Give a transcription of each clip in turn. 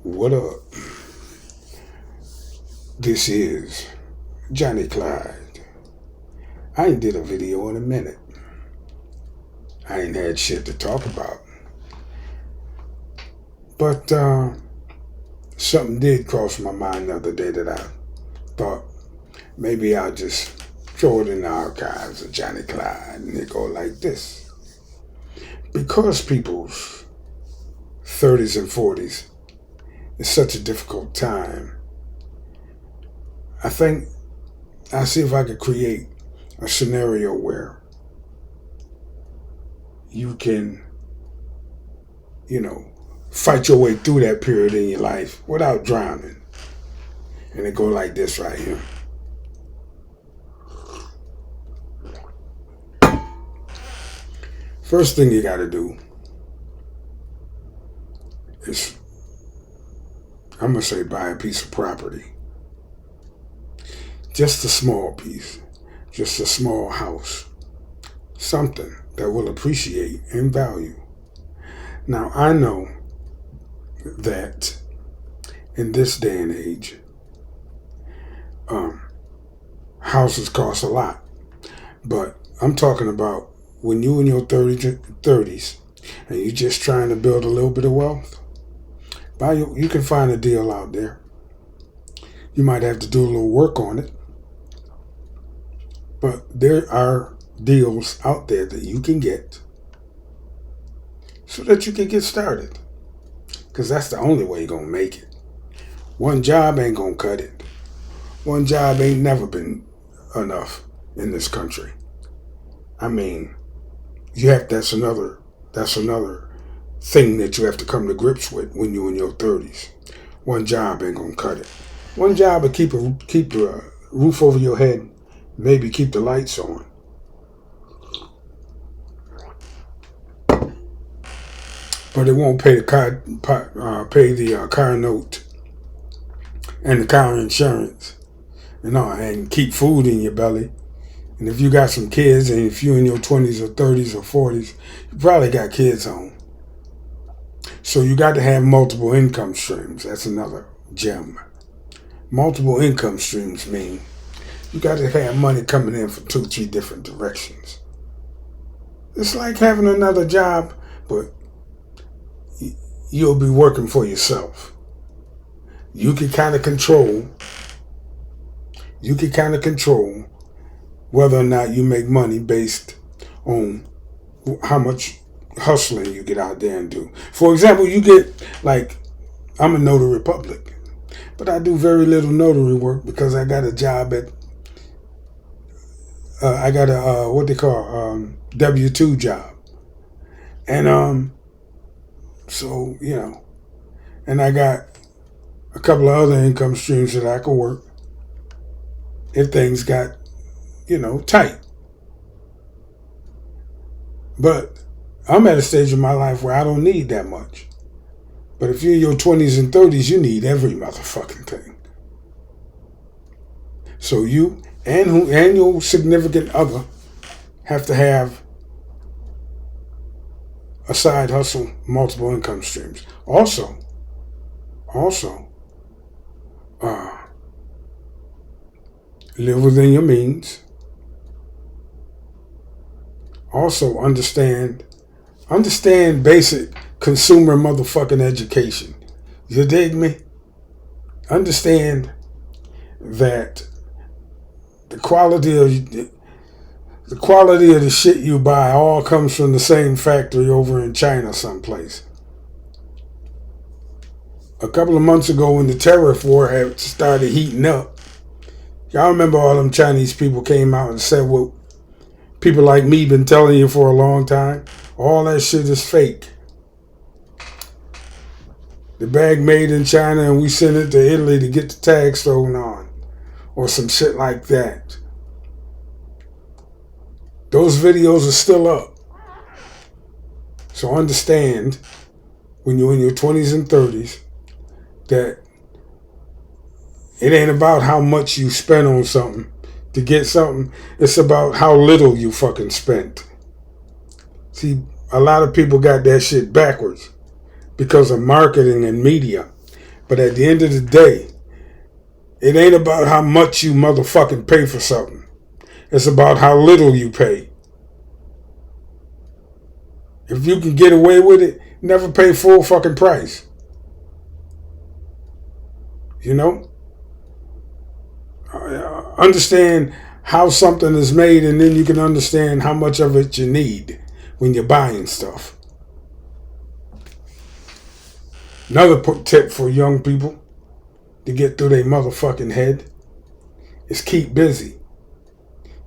What up? This is Johnny Clyde. I ain't did a video in a minute. I ain't had shit to talk about. But something did cross my mind the other day that I thought maybe I'll just throw it in the archives of Johnny Clyde and it go like this. Because people's 30s and 40s is such a difficult time, I think I'll see if I could create a scenario where you can, fight your way through that period in your life without drowning. And it go like this right here. First thing you got to do is, I'm going to say, buy a piece of property. Just a small piece. Just a small house. Something that will appreciate in value. Now, I know that in this day and age, houses cost a lot. But I'm talking about when you in your 30s and you're just trying to build a little bit of wealth, you can find a deal out there. You might have to do a little work on it. But there are deals out there that you can get so that you can get started. Because that's the only way you're going to make it. One job ain't going to cut it. One job ain't never been enough in this country. I mean, that's another thing that you have to come to grips with when you're in your 30s. One job ain't going to cut it. One job will keep a roof over your head, maybe keep the lights on. But it won't pay the car note and the car insurance and keep food in your belly. And if you got some kids, and if you're in your 20s or 30s or 40s, you probably got kids home. So you got to have multiple income streams. That's another gem. Multiple income streams mean you got to have money coming in from 2-3 different directions. It's like having another job, but you'll be working for yourself. You can kind of control whether or not you make money based on how much hustling you get out there and do. For example, you get, I'm a notary public, but I do very little notary work because I got a job at, I got a, what they call, W-2 job. And, so, and I got a couple of other income streams that I can work if things got, tight. But I'm at a stage in my life where I don't need that much. But if you're in your 20s and 30s, you need every motherfucking thing. So you and your significant other have to have a side hustle, multiple income streams. Also, live within your means. Also, understand basic consumer motherfucking education. You dig me? Understand that the quality of the shit you buy all comes from the same factory over in China someplace. A couple of months ago when the tariff war had started heating up, y'all remember all them Chinese people came out and said what people like me been telling you for a long time? All that shit is fake. The bag made in China and we sent it to Italy to get the tags thrown on. Or some shit like that. Those videos are still up. So understand, when you're in your 20s and 30s, that it ain't about how much you spend on something to get something. It's about how little you fucking spent. See, a lot of people got that shit backwards because of marketing and media. But at the end of the day, it ain't about how much you motherfucking pay for something. It's about how little you pay. If you can get away with it, never pay full fucking price. You know? Understand how something is made, and then you can understand how much of it you need when you're buying stuff. Another tip for young people to get through their motherfucking head is keep busy.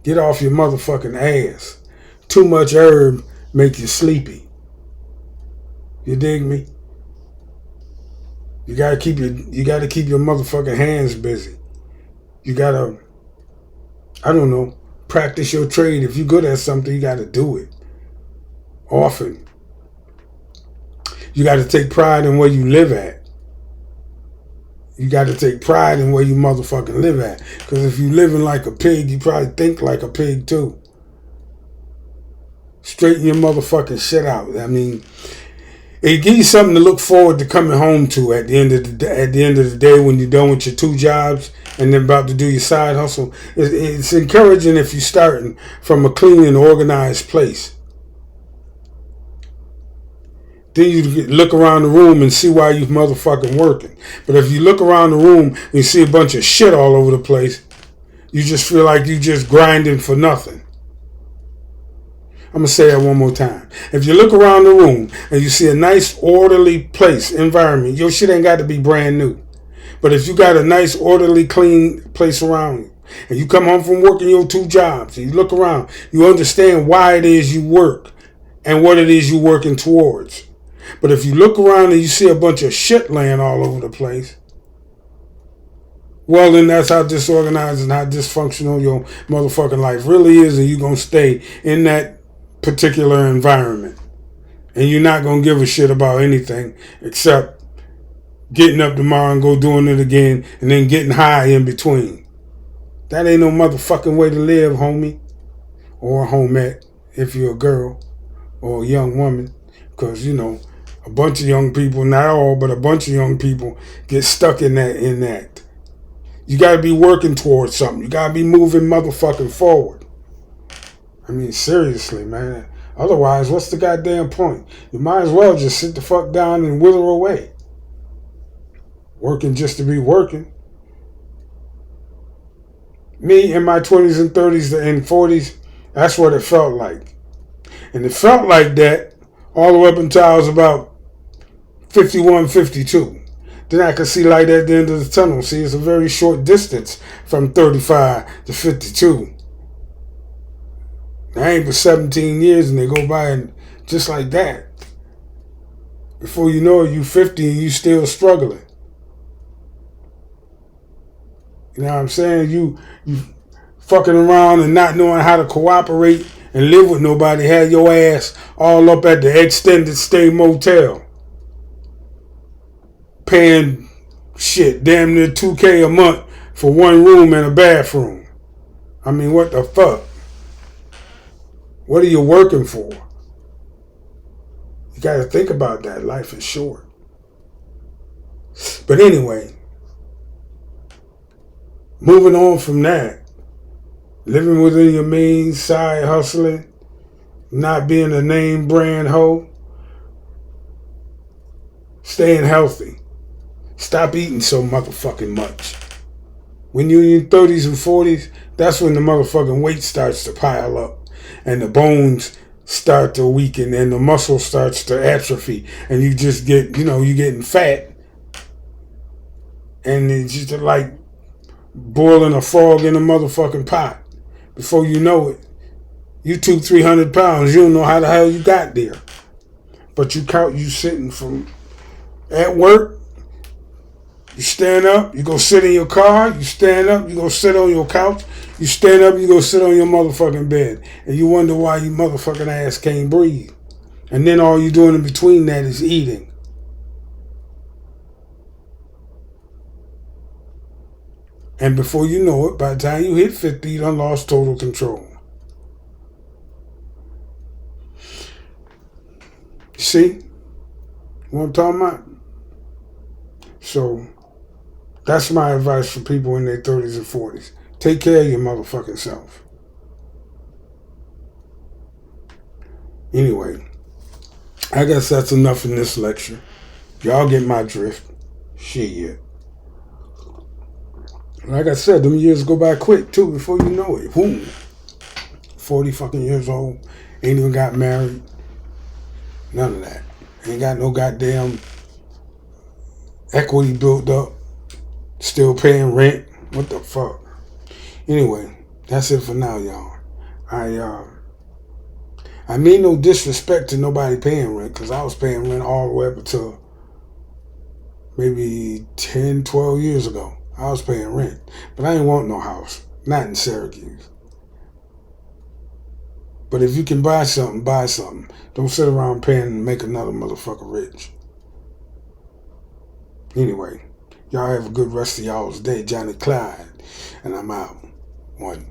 Get off your motherfucking ass. Too much herb make you sleepy. You dig me? You gotta keep your motherfucking hands busy. You gotta, I don't know, practice your trade. If you're good at something, you gotta do it often. You gotta take pride in where you live at. You gotta take pride in where you motherfucking live at. Because if you living like a pig, you probably think like a pig too. Straighten your motherfucking shit out. I mean, it gives you something to look forward to coming home to at the end of the day when you're done with your 2 jobs and then about to do your side hustle. It's encouraging if you're starting from a clean and organized place. Then you look around the room and see why you motherfucking working. But if you look around the room and you see a bunch of shit all over the place, you just feel like you just grinding for nothing. I'm going to say that one more time. If you look around the room and you see a nice, orderly place, environment, your shit ain't got to be brand new. But if you got a nice, orderly, clean place around you, and you come home from working your 2 jobs, and you look around, you understand why it is you work and what it is you're working towards. But if you look around and you see a bunch of shit laying all over the place, well, then that's how disorganized and how dysfunctional your motherfucking life really is, and you're going to stay in that particular environment. And you're not going to give a shit about anything except getting up tomorrow and go doing it again and then getting high in between. That ain't no motherfucking way to live, homie. Or homette, if you're a girl or a young woman. Because, you know, a bunch of young people, not all, but a bunch of young people get stuck in that. You got to be working towards something. You got to be moving motherfucking forward. I mean, seriously, man. Otherwise, what's the goddamn point? You might as well just sit the fuck down and wither away. Working just to be working. Me in my 20s and 30s and 40s, that's what it felt like. And it felt like that all the way up until I was about 51, 52. Then I could see light at the end of the tunnel. See, it's a very short distance from 35 to 52. I ain't for 17 years and they go by and just like that. Before you know it, you 50 and you still struggling. You know what I'm saying? You fucking around and not knowing how to cooperate and live with nobody. Had your ass all up at the extended stay motel. Paying shit damn near $2,000 a month for one room and a bathroom. I mean, what the fuck? What are you working for? You got to think about that. Life is short. But anyway, moving on from that, living within your means, side hustling, not being a name brand hoe, staying healthy. Stop eating so motherfucking much. When you're in your 30s and 40s, that's when the motherfucking weight starts to pile up. And the bones start to weaken and the muscle starts to atrophy. And you just get, you're getting fat. And it's just like boiling a frog in a motherfucking pot. Before you know it, you 200-300 pounds. You don't know how the hell you got there. But you sitting from at work. You stand up, you go sit in your car, you stand up, you go sit on your couch, you stand up, you go sit on your motherfucking bed. And you wonder why you motherfucking ass can't breathe. And then all you doing in between that is eating. And before you know it, by the time you hit 50, you done lost total control. See what I'm talking about? So that's my advice for people in their 30s and 40s. Take care of your motherfucking self. Anyway, I guess that's enough in this lecture. Y'all get my drift. Shit. Like I said, them years go by quick too before you know it. Whoo. 40 fucking years old. Ain't even got married. None of that. Ain't got no goddamn equity built up. Still paying rent. What the fuck? Anyway, that's it for now, y'all. I mean no disrespect to nobody paying rent, because I was paying rent all the way up until maybe 10, 12 years ago. I was paying rent. But I ain't want no house. Not in Syracuse. But if you can buy something, buy something. Don't sit around paying and make another motherfucker rich. Anyway, y'all have a good rest of y'all's day. Johnny Clyde. And I'm out. One.